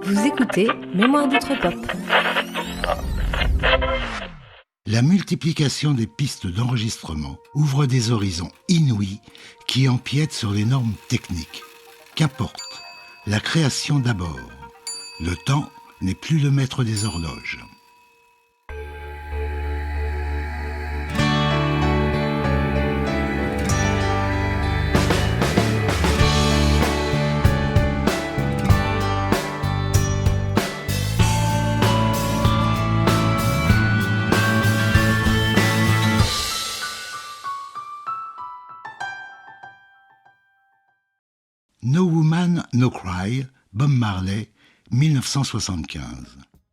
Vous écoutez Mémoire d'Outre-Pop. La multiplication des pistes d'enregistrement ouvre des horizons inouïs qui empiètent sur les normes techniques. Qu'importe, la création d'abord. Le temps n'est plus le maître des horloges. No Woman, No Cry, Bob Marley, 1975.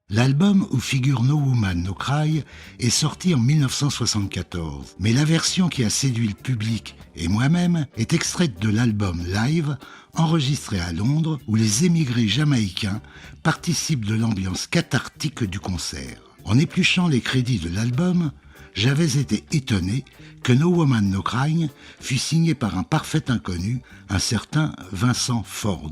L'album où figure No Woman, No Cry est sorti en 1974, mais la version qui a séduit le public et moi-même est extraite de l'album live enregistré à Londres où les émigrés jamaïcains participent de l'ambiance cathartique du concert. En épluchant les crédits de l'album, j'avais été étonné que No Woman No Cry fût signé par un parfait inconnu, un certain Vincent Ford,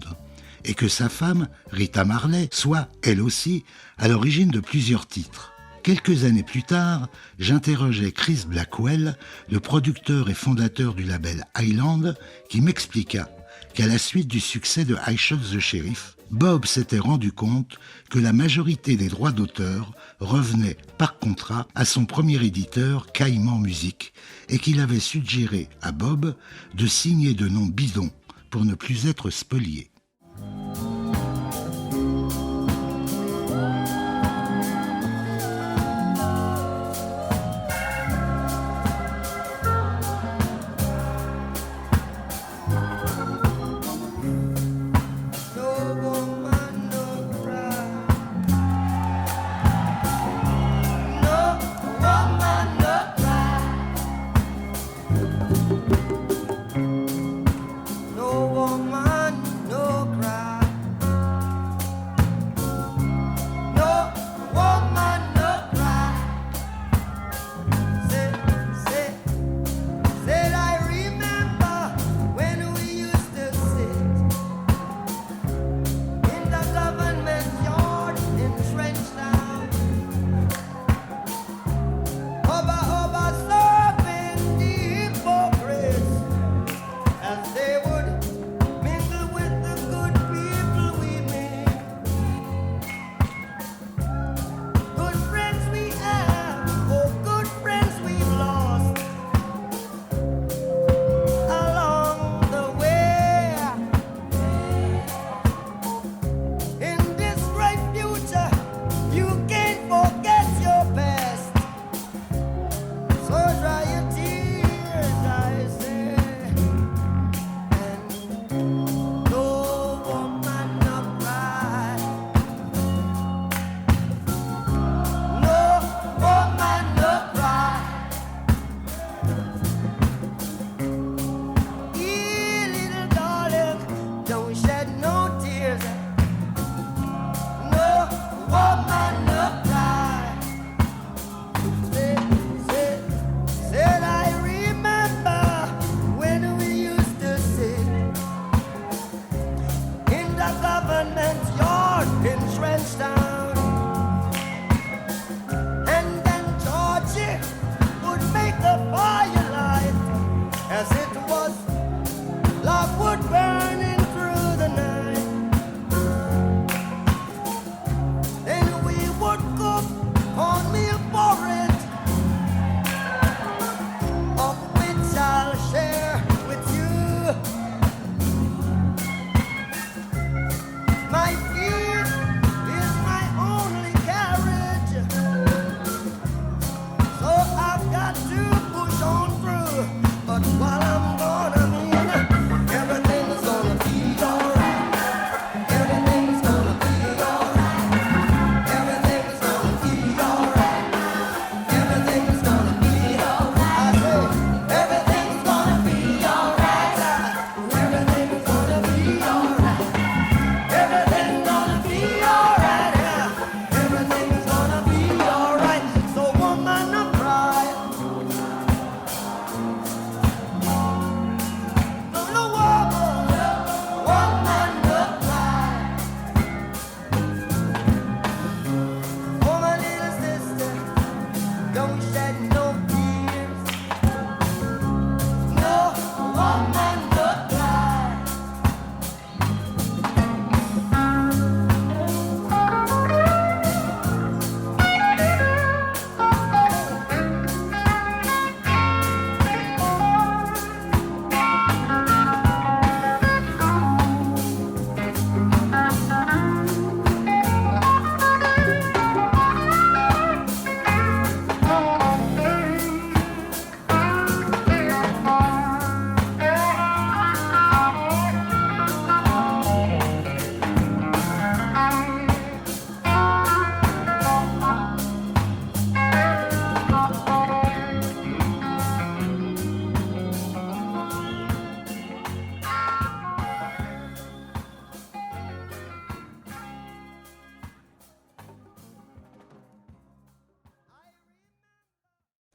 et que sa femme, Rita Marley, soit, elle aussi, à l'origine de plusieurs titres. Quelques années plus tard, j'interrogeais Chris Blackwell, le producteur et fondateur du label Island, qui m'expliqua qu'à la suite du succès de I Shot the Sheriff, Bob s'était rendu compte que la majorité des droits d'auteur revenaient par contrat à son premier éditeur, Caïman Music, et qu'il avait suggéré à Bob de signer de noms bidons pour ne plus être spolié. No woman, no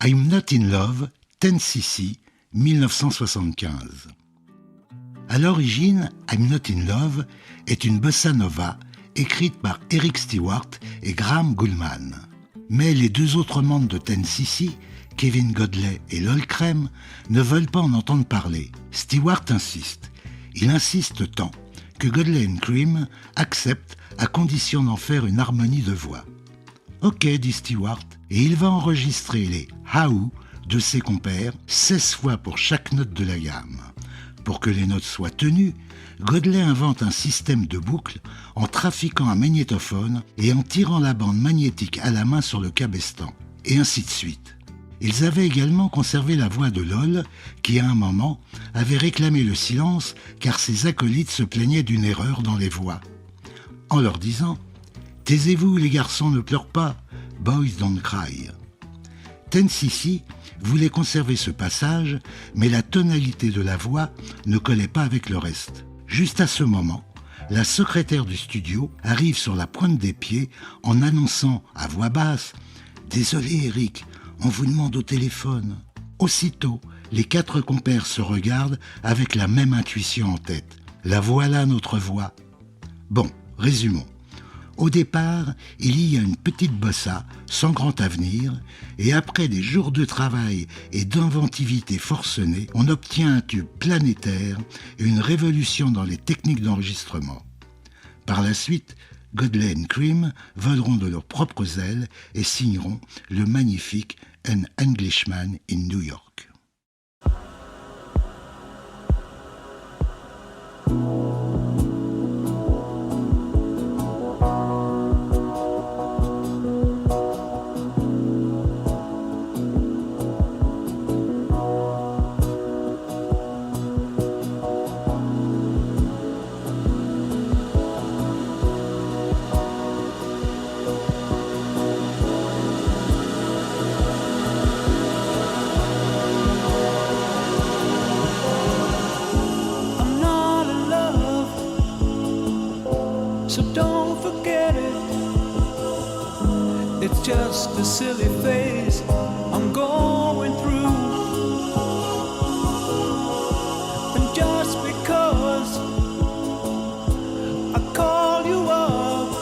I'm Not in Love, 10cc, 1975. À l'origine, I'm Not in Love est une bossa nova écrite par Eric Stewart et Graham Gouldman. Mais les deux autres membres de 10cc, Kevin Godley et Lol Creme, ne veulent pas en entendre parler. Stewart insiste. Il insiste tant que Godley et Creme acceptent à condition d'en faire une harmonie de voix. Ok, dit Stewart, et il va enregistrer les How de ses compères 16 fois pour chaque note de la gamme. Pour que les notes soient tenues, Godley invente un système de boucles en trafiquant un magnétophone et en tirant la bande magnétique à la main sur le cabestan, et ainsi de suite. Ils avaient également conservé la voix de Lol, qui à un moment avait réclamé le silence car ses acolytes se plaignaient d'une erreur dans les voix. En leur disant « Taisez-vous, les garçons ne pleurent pas, boys don't cry ». 10cc voulait conserver ce passage, mais la tonalité de la voix ne collait pas avec le reste. Juste à ce moment, la secrétaire du studio arrive sur la pointe des pieds en annonçant à voix basse « Désolé Eric, on vous demande au téléphone ». Aussitôt, les quatre compères se regardent avec la même intuition en tête. La voilà notre voix. Bon, résumons. Au départ, il y a une petite bossa sans grand avenir, et après des jours de travail et d'inventivité forcenée, on obtient un tube planétaire et une révolution dans les techniques d'enregistrement. Par la suite, Godley et Creme voleront de leurs propres ailes et signeront le magnifique An Englishman in New York. So don't forget it. It's just a silly phase I'm going through. And just because I call you up,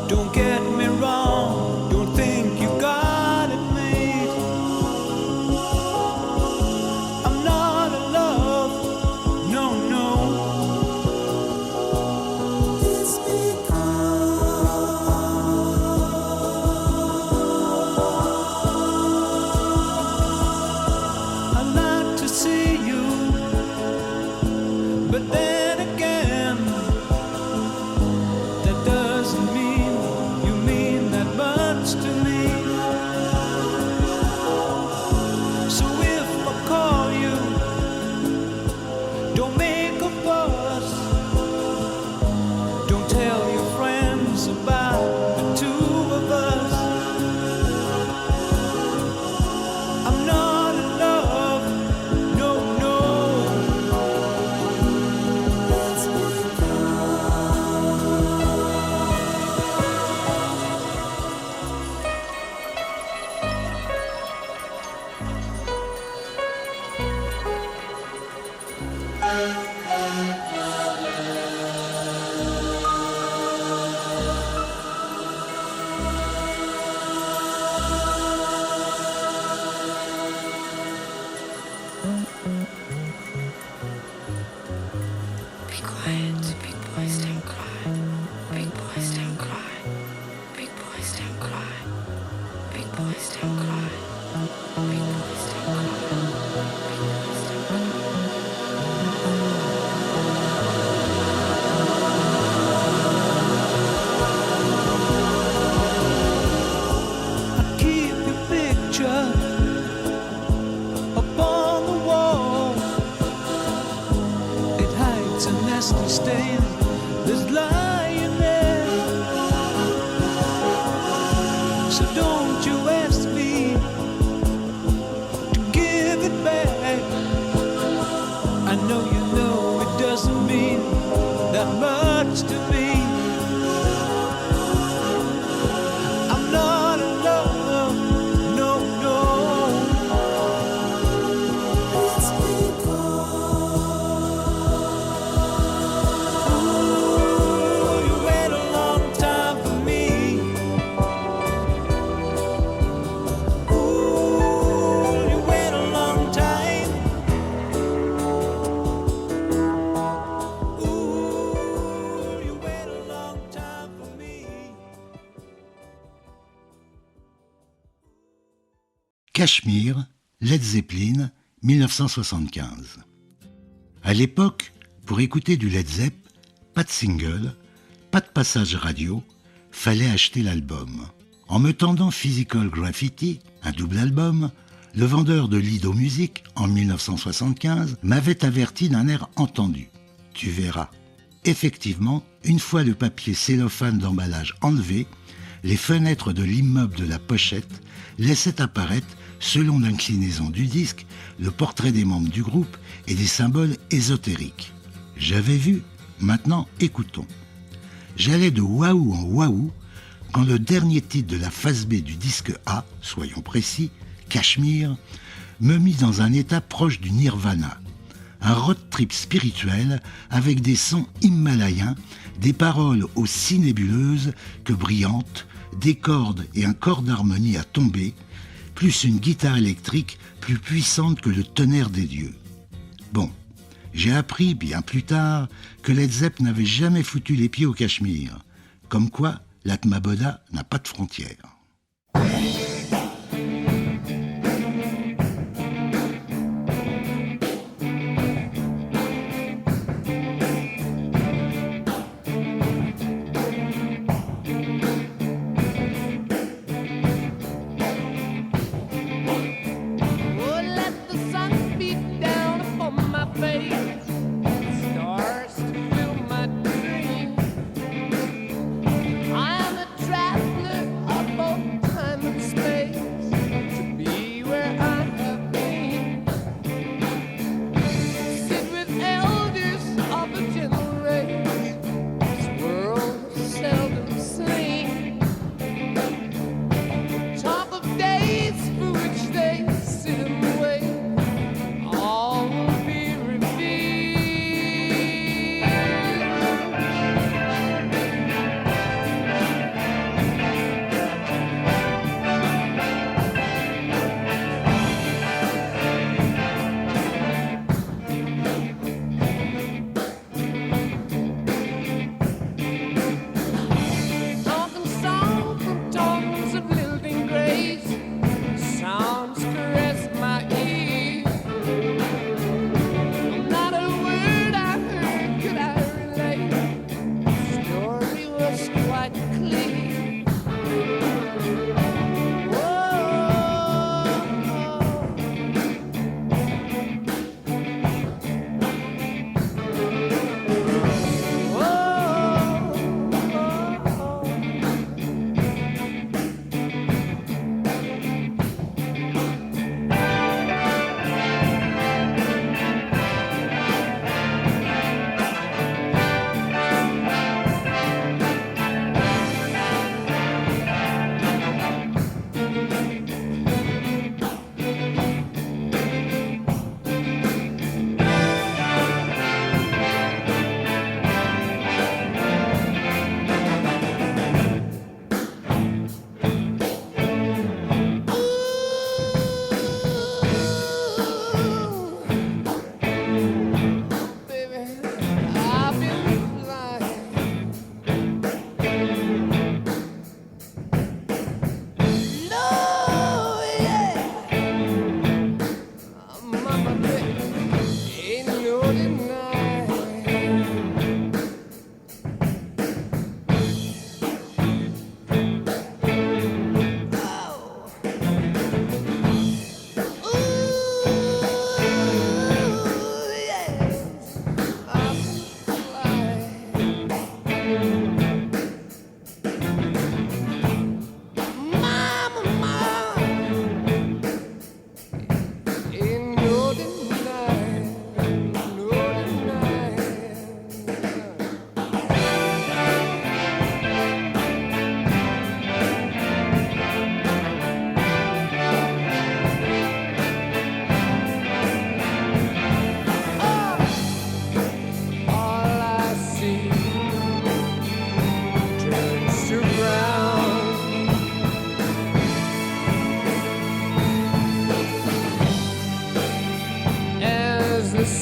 don't get me wrong, don't think you got it made. I'm not in love, no, no. Cachemire, Led Zeppelin, 1975. À l'époque, pour écouter du Led Zepp, pas de single, pas de passage radio, fallait acheter l'album. En me tendant Physical Graffiti, un double album, le vendeur de Lido Music, en 1975, m'avait averti d'un air entendu. Tu verras. Effectivement, une fois le papier cellophane d'emballage enlevé, les fenêtres de l'immeuble de la pochette laissaient apparaître, selon l'inclinaison du disque, le portrait des membres du groupe et des symboles ésotériques. J'avais vu, maintenant écoutons. J'allais de waouh en waouh quand le dernier titre de la phase B du disque A, soyons précis, Cachemire, me mit dans un état proche du nirvana. Un road trip spirituel avec des sons himalayens, des paroles aussi nébuleuses que brillantes, des cordes et un corps d'harmonie à tomber, plus une guitare électrique plus puissante que le tonnerre des dieux. Bon, j'ai appris bien plus tard que Led Zepp n'avait jamais foutu les pieds au Cachemire, comme quoi l'Atma Bodha n'a pas de frontières.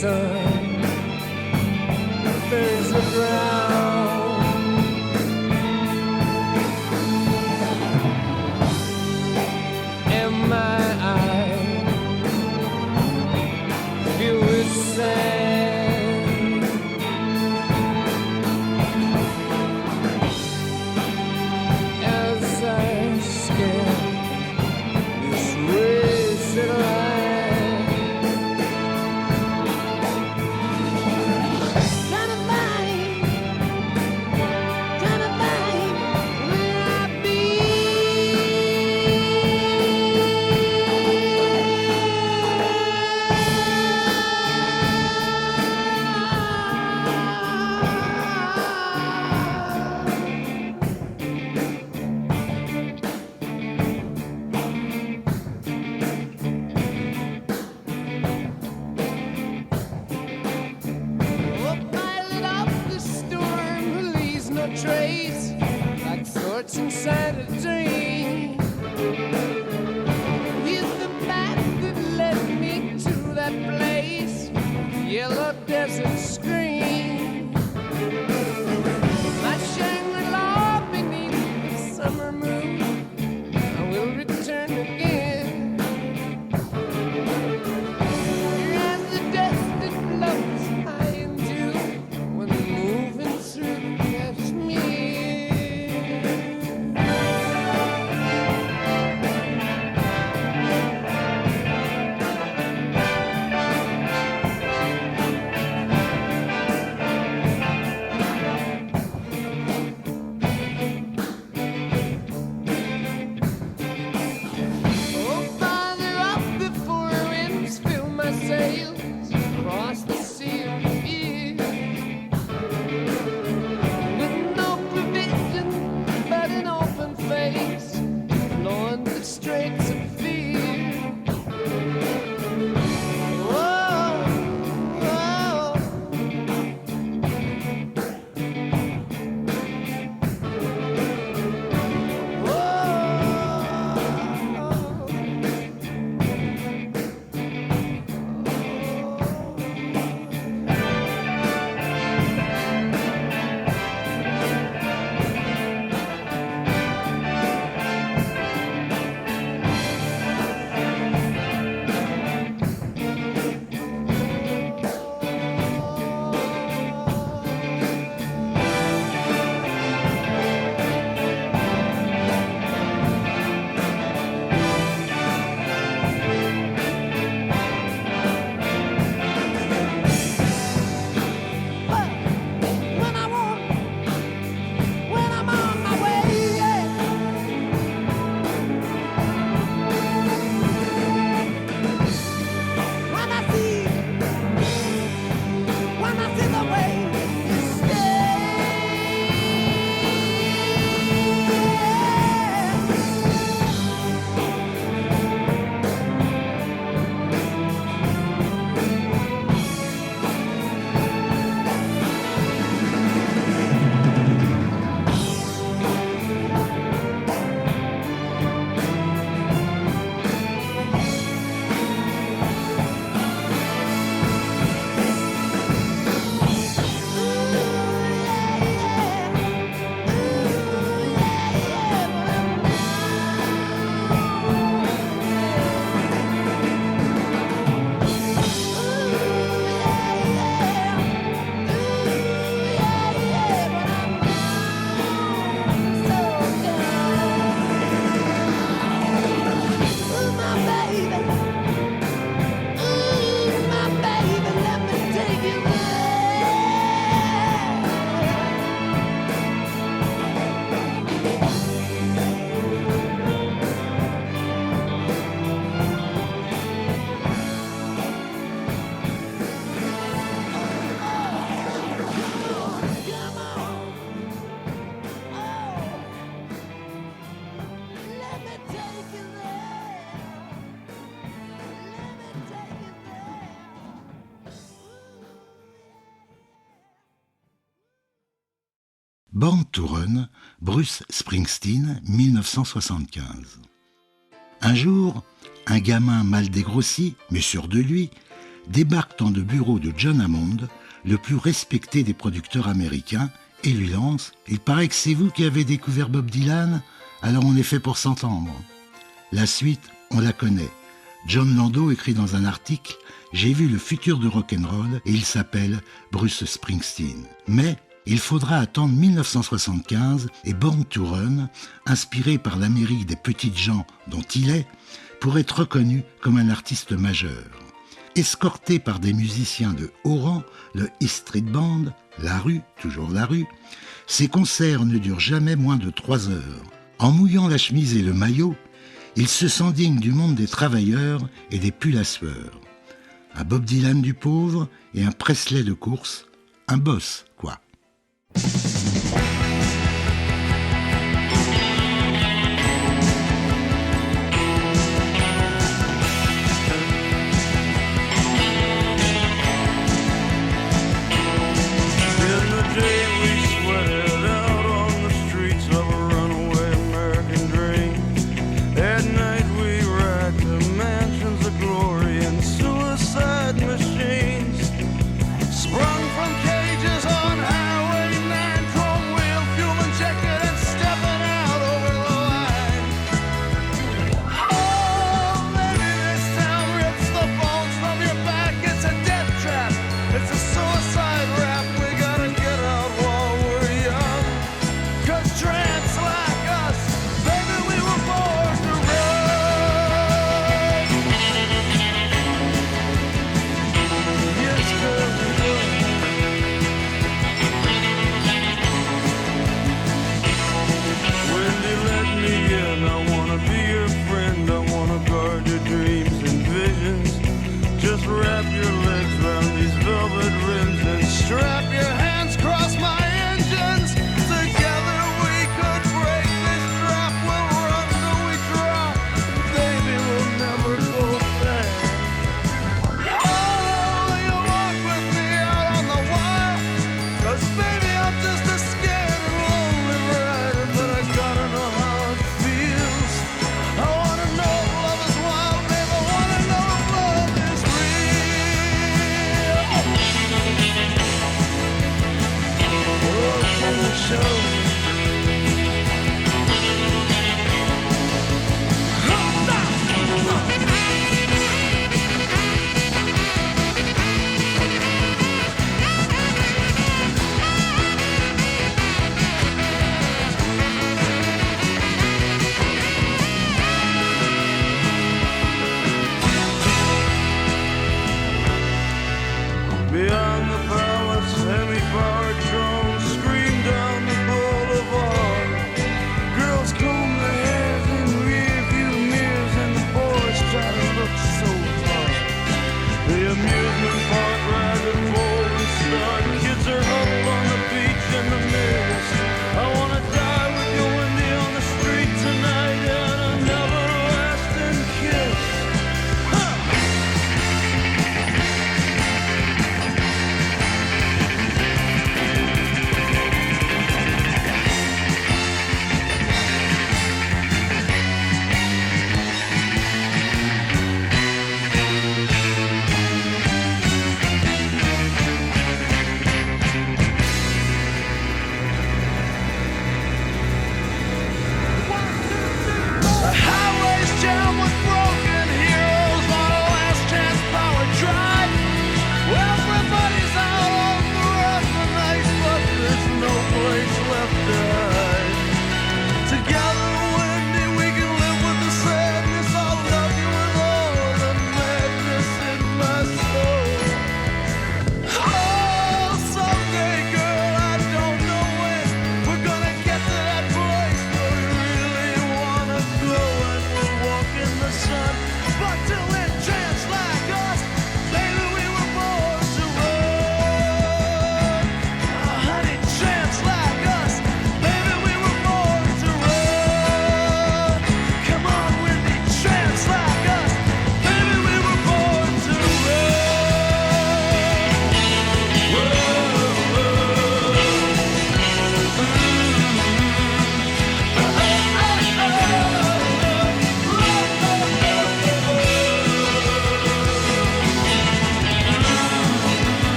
sun burns the ground. And my eyes a trace, like thoughts inside a dream. He's the map that led me to that place, the yellow desert screen. My Shangri-La beneath the summer moon, I will return again. As the dust that floats high into when moving through Kashmir. Oh, farther up before winds fill my sails across the sea of fear, with no provision but an open face, blowing the straits of fear. Whoa, whoa. When I want, when I'm on my way, yeah. When I see the way you Born to Run, Bruce Springsteen, 1975. Un jour, un gamin mal dégrossi, mais sûr de lui, débarque dans le bureau de John Hammond, le plus respecté des producteurs américains, et lui lance « Il paraît que c'est vous qui avez découvert Bob Dylan, alors on est fait pour s'entendre. » La suite, on la connaît. John Landau écrit dans un article « J'ai vu le futur de rock'n'roll et il s'appelle Bruce Springsteen. » Mais il faudra attendre 1975 et Born to Run, inspiré par l'Amérique des petites gens dont il est, pour être reconnu comme un artiste majeur. Escorté par des musiciens de haut rang, le East Street Band, la rue, toujours la rue, ses concerts ne durent jamais moins de 3 heures. En mouillant la chemise et le maillot, il se sent digne du monde des travailleurs et des pulls à sueur. Un Bob Dylan du pauvre et un Presley de course, un boss, quoi. In the day we sweated out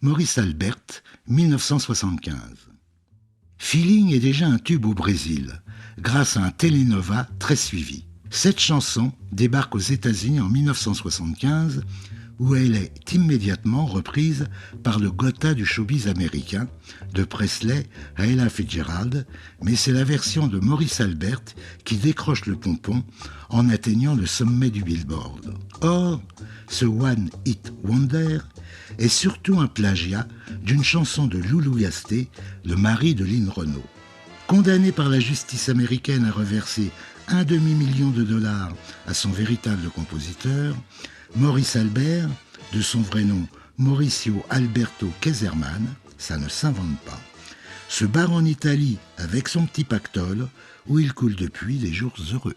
Maurice Albert, 1975. Feeling est déjà un tube au Brésil, grâce à un télénova très suivi. Cette chanson débarque aux États-Unis en 1975, où elle est immédiatement reprise par le Gotha du showbiz américain, de Presley à Ella Fitzgerald, mais c'est la version de Maurice Albert qui décroche le pompon en atteignant le sommet du Billboard. Or, ce One Hit Wonder est surtout un plagiat d'une chanson de Loulou Gasté, le mari de Lynn Renaud. Condamné par la justice américaine à reverser $1,5 million à son véritable compositeur, Maurice Albert, de son vrai nom Mauricio Alberto Kaiserman, ça ne s'invente pas, se barre en Italie avec son petit pactole où il coule depuis des jours heureux.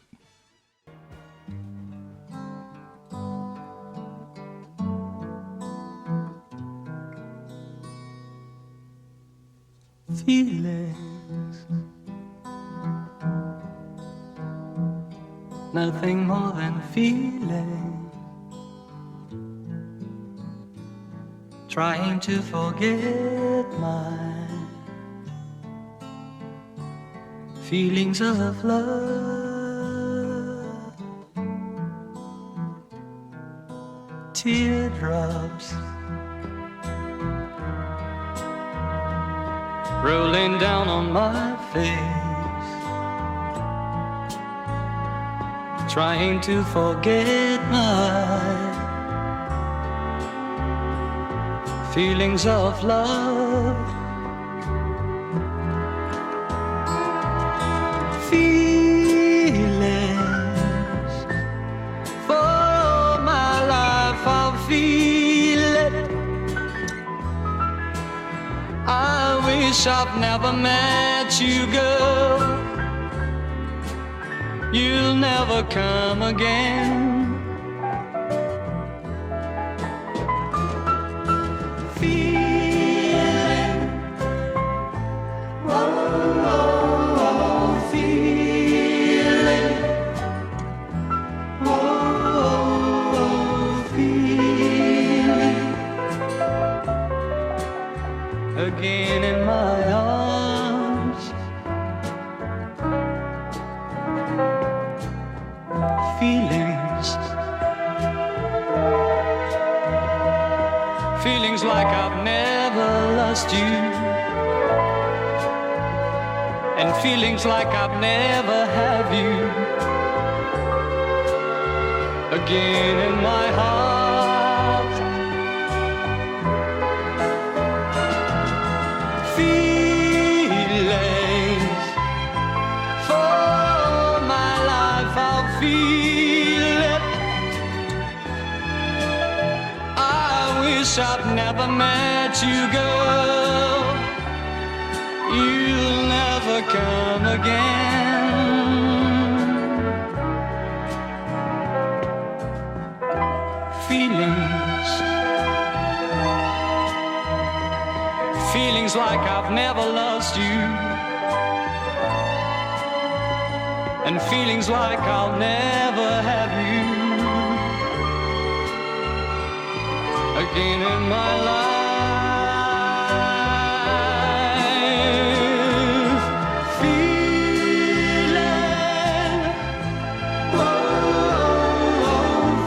Feelings, nothing more than feeling. Trying to forget my feelings of love. Teardrops rolling down on my face, trying to forget my feelings of love. Feelings, for all my life I'll feel it. I wish I've never met you, girl. You'll never come again. Again in my arms, feelings, feelings like I've never lost you, and feelings like I've never had you. Again in my heart, I've never met you, girl. You'll never come again. Feelings, feelings like I've never lost you, and feelings like I'll never have you again in my life. Feeling, oh,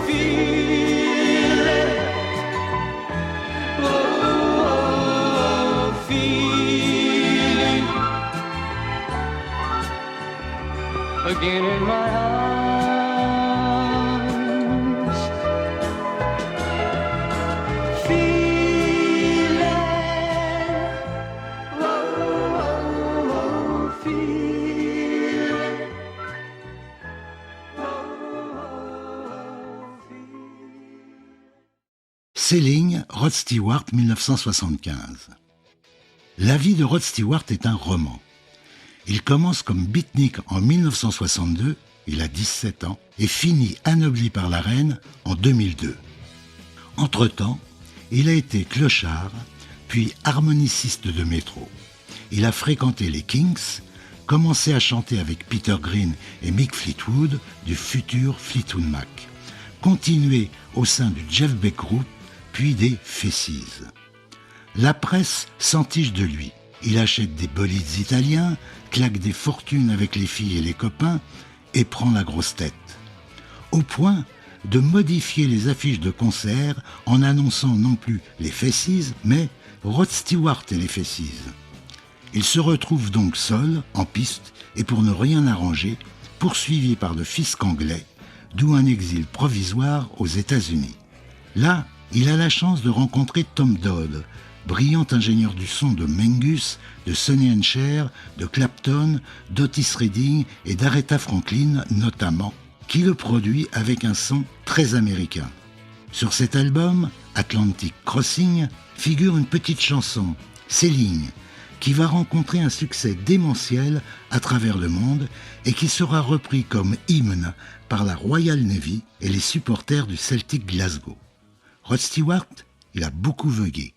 feeling, oh, feeling again in my heart. Sailing, Rod Stewart, 1975. La vie de Rod Stewart est un roman. Il commence comme beatnik en 1962, il a 17 ans, et finit anobli par la reine en 2002. Entre-temps, il a été clochard, puis harmoniciste de métro. Il a fréquenté les Kings, commencé à chanter avec Peter Green et Mick Fleetwood du futur Fleetwood Mac, continué au sein du Jeff Beck Group, puis des Faces. La presse s'entiche de lui. Il achète des bolides italiens, claque des fortunes avec les filles et les copains et prend la grosse tête. Au point de modifier les affiches de concert en annonçant non plus les Faces, mais Rod Stewart et les Faces. Il se retrouve donc seul, en piste, et pour ne rien arranger, poursuivi par le fisc anglais, d'où un exil provisoire aux États-Unis. Là, il a la chance de rencontrer Tom Dodd, brillant ingénieur du son de Mingus, de Sonny & Cher, de Clapton, d'Otis Redding et d'Aretha Franklin notamment, qui le produit avec un son très américain. Sur cet album, Atlantic Crossing, figure une petite chanson, Céline, qui va rencontrer un succès démentiel à travers le monde et qui sera repris comme hymne par la Royal Navy et les supporters du Celtic Glasgow. Rod Stewart, il a beaucoup vogué.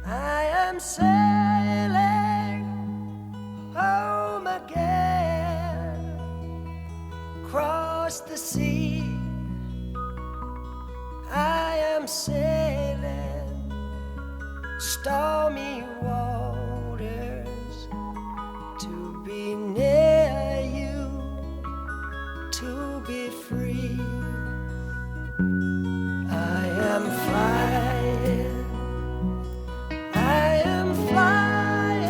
I am sailing home again, across the sea. I am sailing stormy waters to be near you, to be free. I am flying, I am flying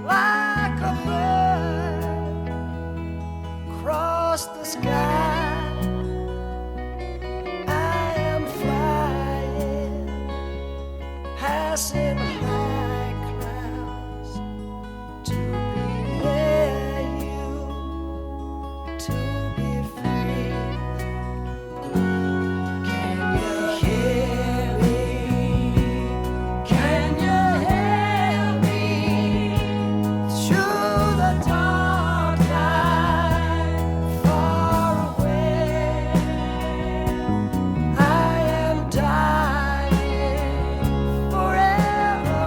like a bird across the sky. I am flying, passing high clouds to be near you, to be free. Can you hear me? Can you hear me through the dark night, far away? I am dying forever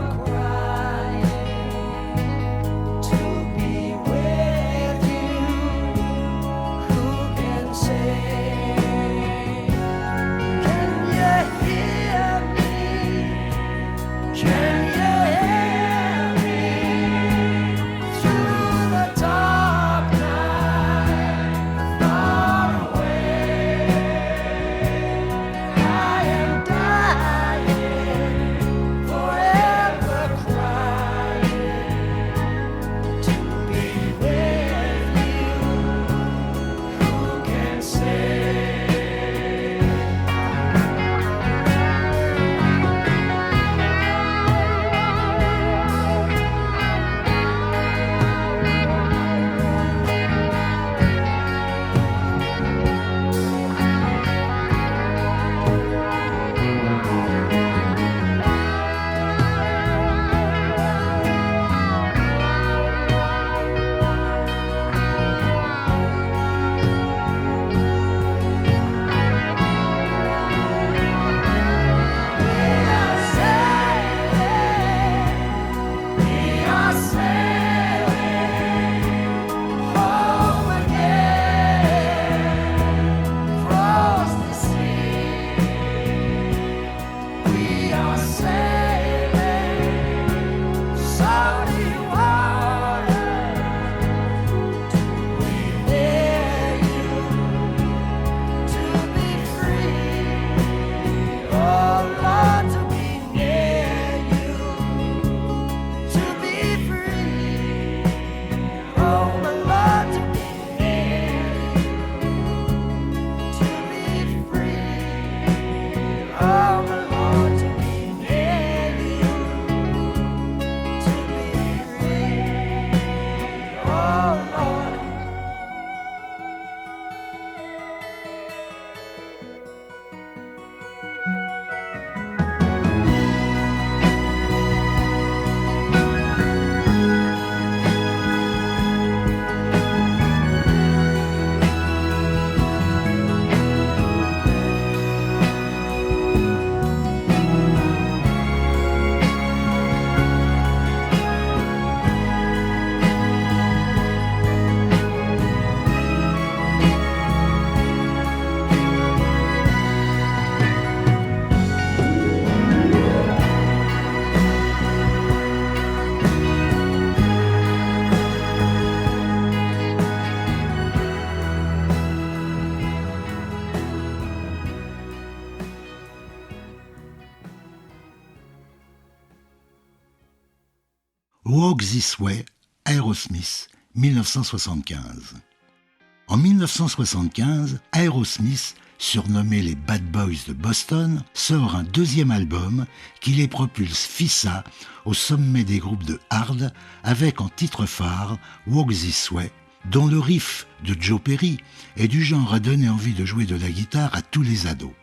Walk This Way, Aerosmith, 1975. En 1975, Aerosmith, surnommé les Bad Boys de Boston, sort un deuxième album qui les propulse fissa au sommet des groupes de hard avec en titre phare Walk This Way, dont le riff de Joe Perry est du genre à donner envie de jouer de la guitare à tous les ados.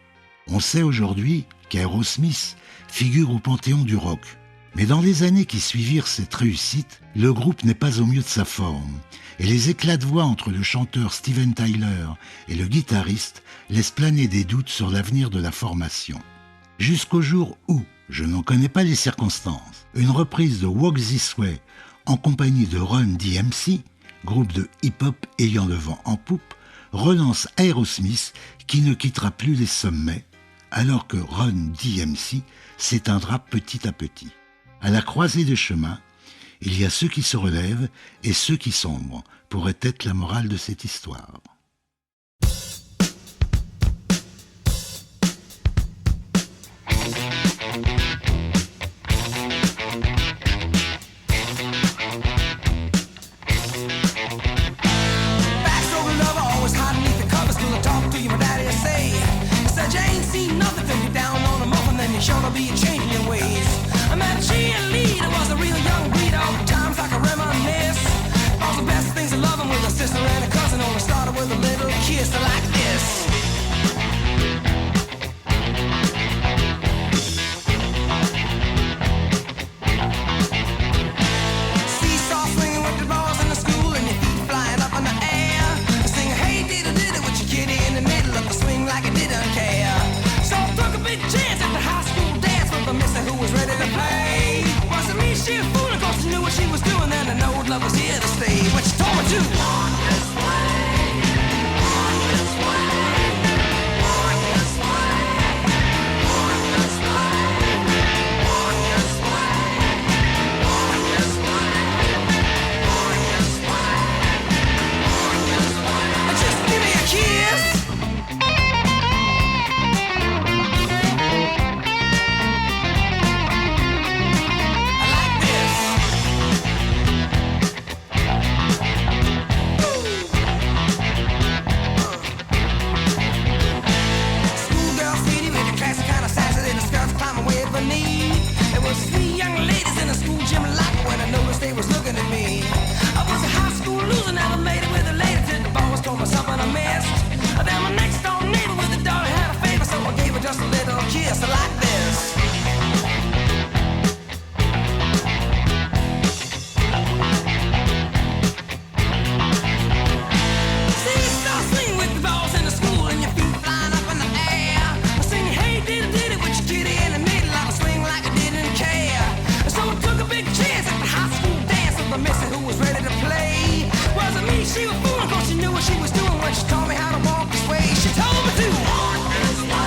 On sait aujourd'hui qu'Aerosmith figure au panthéon du rock. Mais dans les années qui suivirent cette réussite, le groupe n'est pas au mieux de sa forme, et les éclats de voix entre le chanteur Steven Tyler et le guitariste laissent planer des doutes sur l'avenir de la formation. Jusqu'au jour où, je n'en connais pas les circonstances, une reprise de Walk This Way en compagnie de Run DMC, groupe de hip-hop ayant le vent en poupe, relance Aerosmith qui ne quittera plus les sommets, alors que Run DMC s'éteindra petit à petit. À la croisée des chemins, il y a ceux qui se relèvent et ceux qui sombrent, pourrait être la morale de cette histoire. Backstroke lover, always hiding beneath the covers till I talk to you, my daddy will say. Said you ain't seen nothing till you're down on the muffin, then you're sure to be changing your ways. I met a cheerleader, was a real young breed, all the times I can reminisce. All the best things of loving with a sister and a cousin, only started with a little kiss like this. Seesaw swinging with the balls in the school and your feet flying up in the air. Singing, hey, diddle diddle with your kitty in the middle of the swing like it didn't care. So I took a big chance at the high school dance with a mister who was ready to play. Wasn't me, she a fool, of course she knew what she was doing, and I know love was here to stay. But she told me to walk this way, walk this way, walk this way, walk this way, walk this way, walk this way, walk this way, walk this way. Just give me a kiss. Just a little kiss like this. See you start swinging with the balls in the school and your feet flying up in the air. Singing, hey, diddle diddle with your kitty in the middle of a swing like I didn't care. So I took a big chance at the high school dance with the missy who was ready to play. Wasn't me, she was fooling, cause she knew what she was doing when she taught me how to walk this way. She told me to walk this way.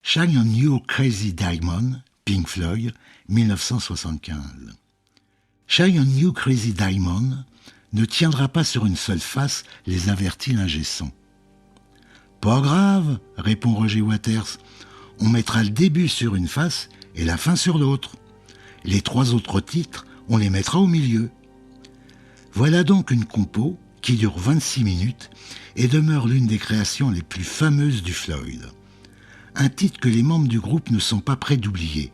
Shine on You Crazy Diamond, Pink Floyd, 1975. Shine on You Crazy Diamond ne tiendra pas sur une seule face, les avertit l'ingé son. Pas grave, répond Roger Waters, on mettra le début sur une face et la fin sur l'autre. Les 3 autres titres, on les mettra au milieu. Voilà donc une compo qui dure 26 minutes et demeure l'une des créations les plus fameuses du Floyd. Un titre que les membres du groupe ne sont pas prêts d'oublier.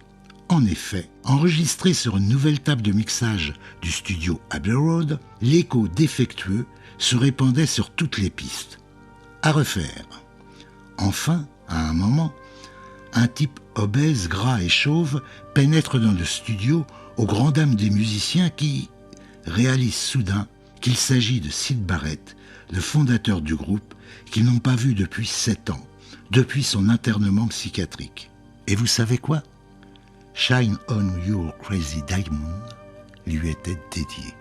En effet, enregistré sur une nouvelle table de mixage du studio Abbey Road, l'écho défectueux se répandait sur toutes les pistes. À refaire. Enfin, à un moment, un type obèse, gras et chauve pénètre dans le studio aux grandes dames des musiciens qui réalisent soudain qu'il s'agit de Syd Barrett, le fondateur du groupe, qu'ils n'ont pas vu depuis 7 ans, depuis son internement psychiatrique. Et vous savez quoi ? Shine on Your Crazy Diamond lui était dédié.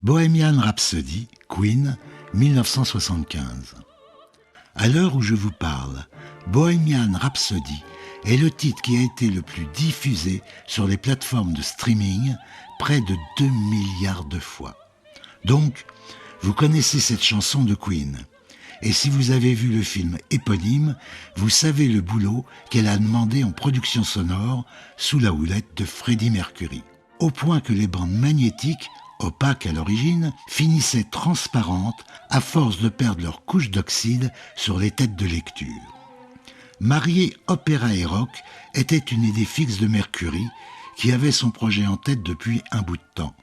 Bohemian Rhapsody, Queen, 1975. À l'heure où je vous parle, Bohemian Rhapsody est le titre qui a été le plus diffusé sur les plateformes de streaming, près de 2 milliards de fois. Donc, vous connaissez cette chanson de Queen. Et si vous avez vu le film éponyme, vous savez le boulot qu'elle a demandé en production sonore sous la houlette de Freddie Mercury. Au point que les bandes magnétiques opaques à l'origine, finissaient transparentes à force de perdre leur couche d'oxyde sur les têtes de lecture. Marier opéra et rock était une idée fixe de Mercury, qui avait son projet en tête depuis un bout de temps.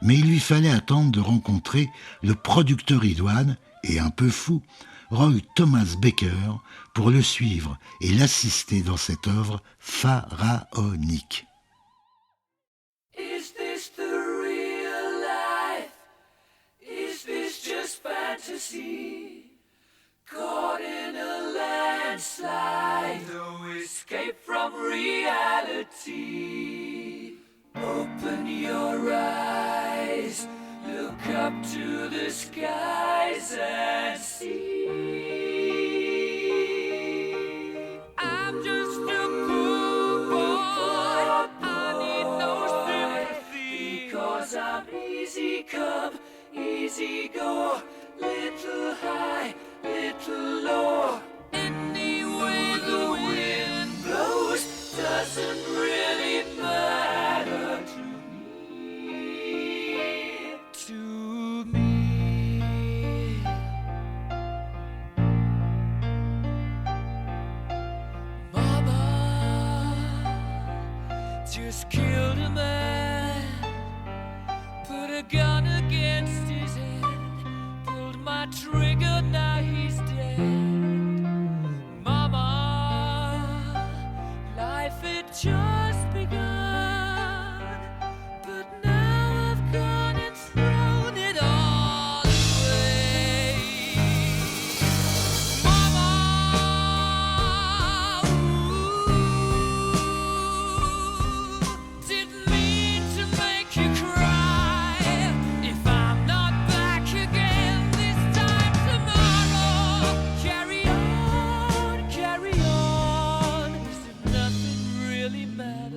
Mais il lui fallait attendre de rencontrer le producteur idoine, et un peu fou, Roy Thomas Baker, pour le suivre et l'assister dans cette œuvre pharaonique. Is this the real life? Is this just fantasy? Caught in a landslide, no escape from reality. Open your eyes, look up to the skies and see. I'm just a poor boy, I need no sympathy, because I'm easy come, easy go, little high, little low. Any way the wind blows doesn't really matter to me. To me. Mama just killed a man, put a gun against his head, pulled my trigger, now he's dead. Mama, life had just begun, but now I've gone and thrown it all away. Mama, didn't mean to make you cry. If I'm not back again this time tomorrow, carry on, as if nothing really matters.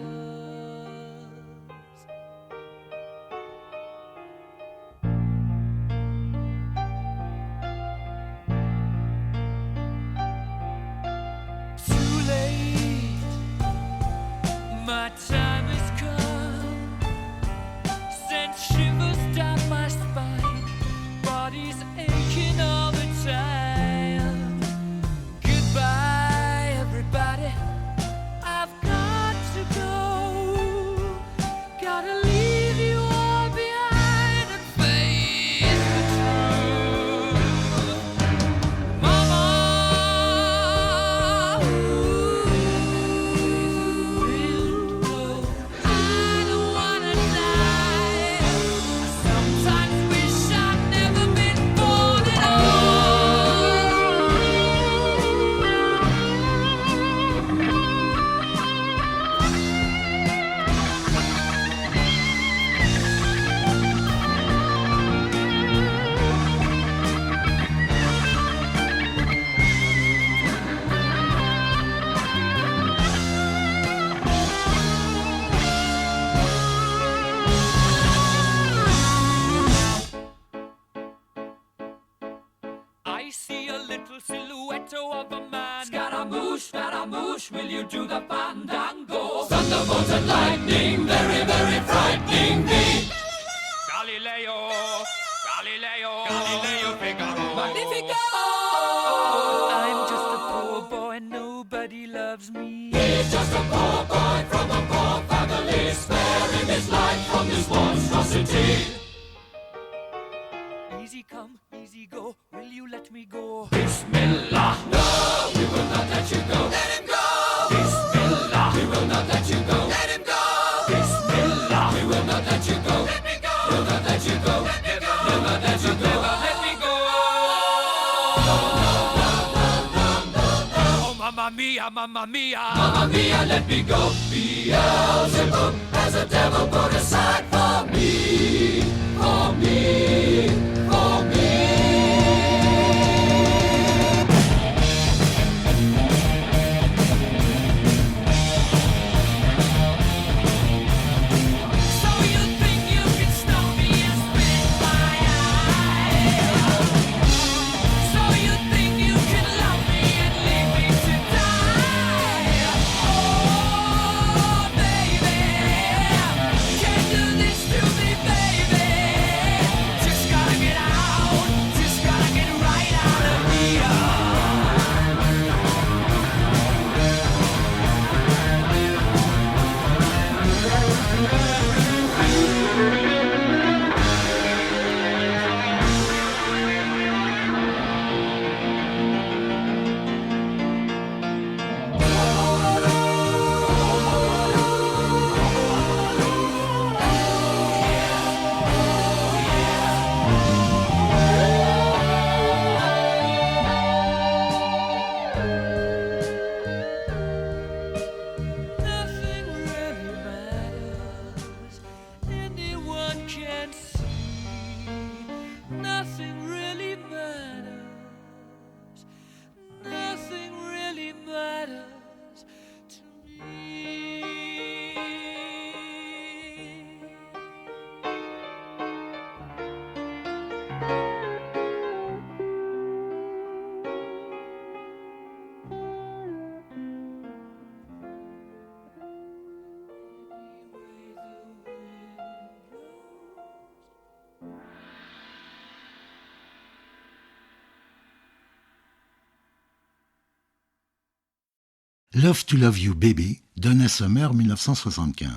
Too late, my time has come. Sent shivers down my spine, body's aching all the time. Goodbye, everybody, I've got to go. Gotta leave you all behind and face the truth. Mama, I don't wanna die. I sometimes wish I'd never been born at I see a little silhouette of a man. Scaramouche, will you do the fandango? Thunderbolt and lightning, very, very frightening me. Galileo, Figaro. Magnifico! I'm just a poor boy, nobody loves me. He's just a poor boy from a poor family, sparing his life from this monstrosity. Easy come, easy go, will you let me go? Bismillah, no, we will not let you go. Let him go! Bismillah, we will not let you go. Let him go! Bismillah, we will not let you go. Let me go! We'll not let you go. Let me go! We'll not let you go. Never let me go! Oh, mamma mia, mamma mia! Mamma mia, let me go. Beelzebub has a devil put aside for me. For me, for me. So you think you can stop me and spit my eye? So you think you can love me and leave me to die? Oh, baby, can't do this to me, baby. Love to Love You Baby, Donna Summer, 1975.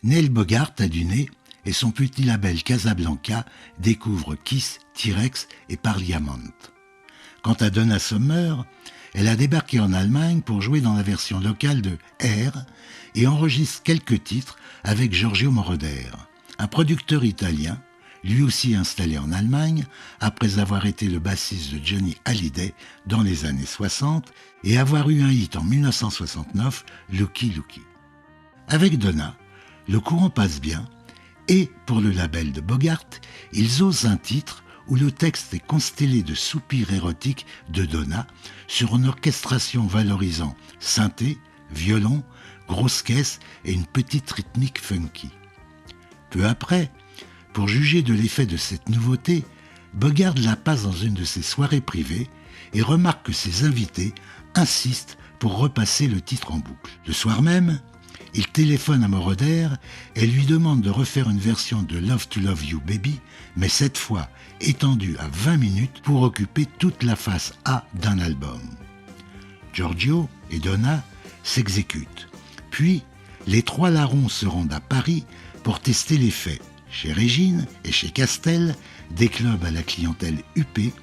Neil Bogart a du nez et son petit label Casablanca découvre Kiss, T-Rex et Parliament. Quant à Donna Summer, elle a débarqué en Allemagne pour jouer dans la version locale de Air et enregistre quelques titres avec Giorgio Moroder, un producteur italien, lui aussi installé en Allemagne, après avoir été le bassiste de Johnny Hallyday dans les années 60 et avoir eu un hit en 1969, Looky Looky. Avec Donna, le courant passe bien et, pour le label de Bogart, ils osent un titre où le texte est constellé de soupirs érotiques de Donna sur une orchestration valorisant synthé, violon, grosse caisse et une petite rythmique funky. Peu après, pour juger de l'effet de cette nouveauté, Bogart la passe dans une de ses soirées privées et remarque que ses invités insistent pour repasser le titre en boucle. Le soir même, il téléphone à Moroder et lui demande de refaire une version de Love to Love You Baby, mais cette fois étendue à 20 minutes pour occuper toute la face A d'un album. Giorgio et Donna s'exécutent. Puis, les trois larrons se rendent à Paris pour tester l'effet, chez Régine et chez Castel, des clubs à la clientèle huppée,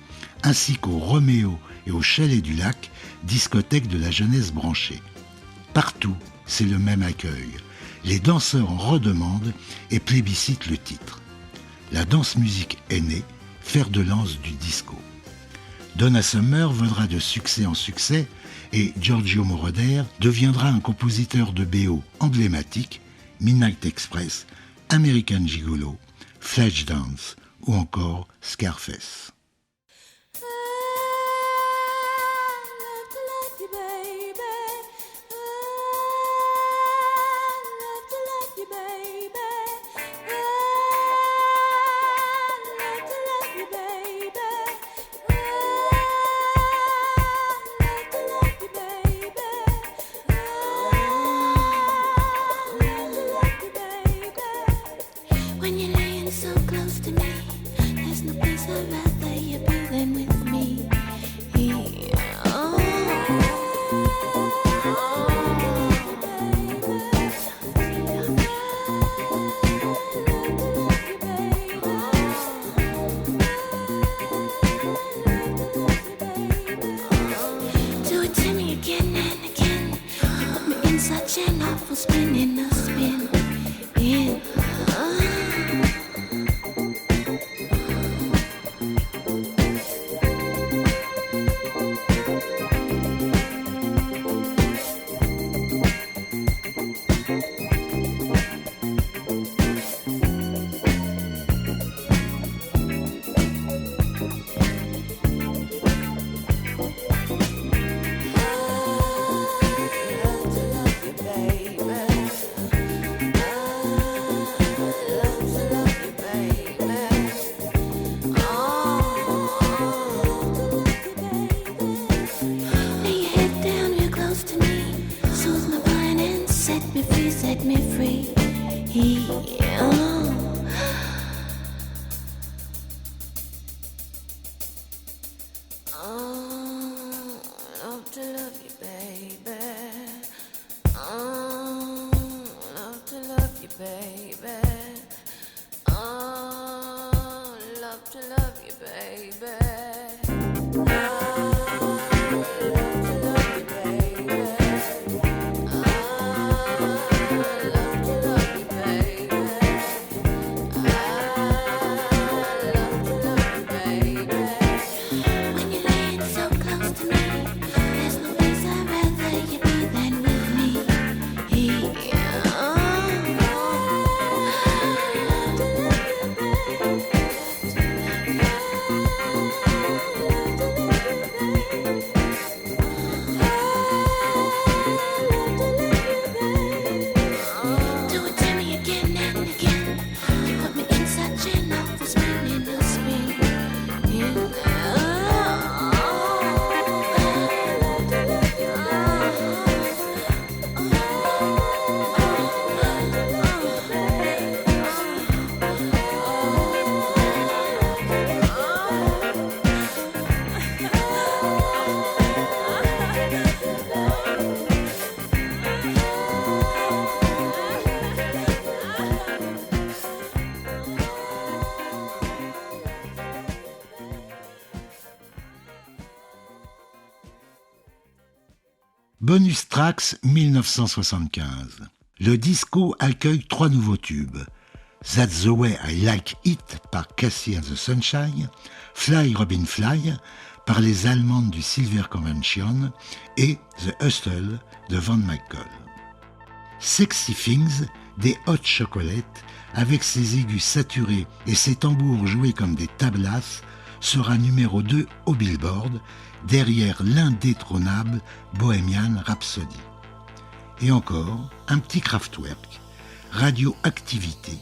ainsi qu'au Roméo et au Chalet du Lac, discothèques de la jeunesse branchée. Partout, c'est le même accueil. Les danseurs en redemandent et plébiscitent le titre. La danse-musique est née, fer de lance du disco. Donna Summer volera de succès en succès et Giorgio Moroder deviendra un compositeur de BO emblématique, Midnight Express, American Gigolo, Flashdance ou encore Scarface. When you're laying so close to me, there's no place I'd rather you be than with me. Do it to me again and again. You put me in such an awful spin, in a spin. In set me free. Love to love you, baby. Love to love you, baby. Love to love you, baby. Bonus Tracks 1975. Le disco accueille 3 nouveaux tubes. That's the Way I Like It par Cassie and the Sunshine, Fly Robin Fly par les Allemandes du Silver Convention et The Hustle de Van McCall. Sexy Things des Hot Chocolate avec ses aigus saturés et ses tambours joués comme des tablas sera numéro 2 au Billboard derrière l'indétrônable Bohemian Rhapsody. Et encore un petit Kraftwerk, Radioactivité,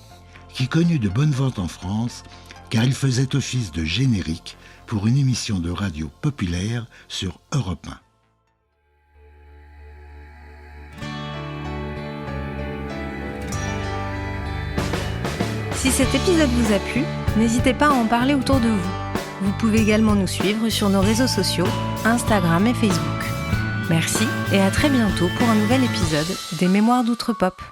qui connut de bonnes ventes en France car il faisait office de générique pour une émission de radio populaire sur Europe 1. Si cet épisode vous a plu, n'hésitez pas à en parler autour de vous. Vous pouvez également nous suivre sur nos réseaux sociaux, Instagram et Facebook. Merci et à très bientôt pour un nouvel épisode des Mémoires d'Outre-Pop.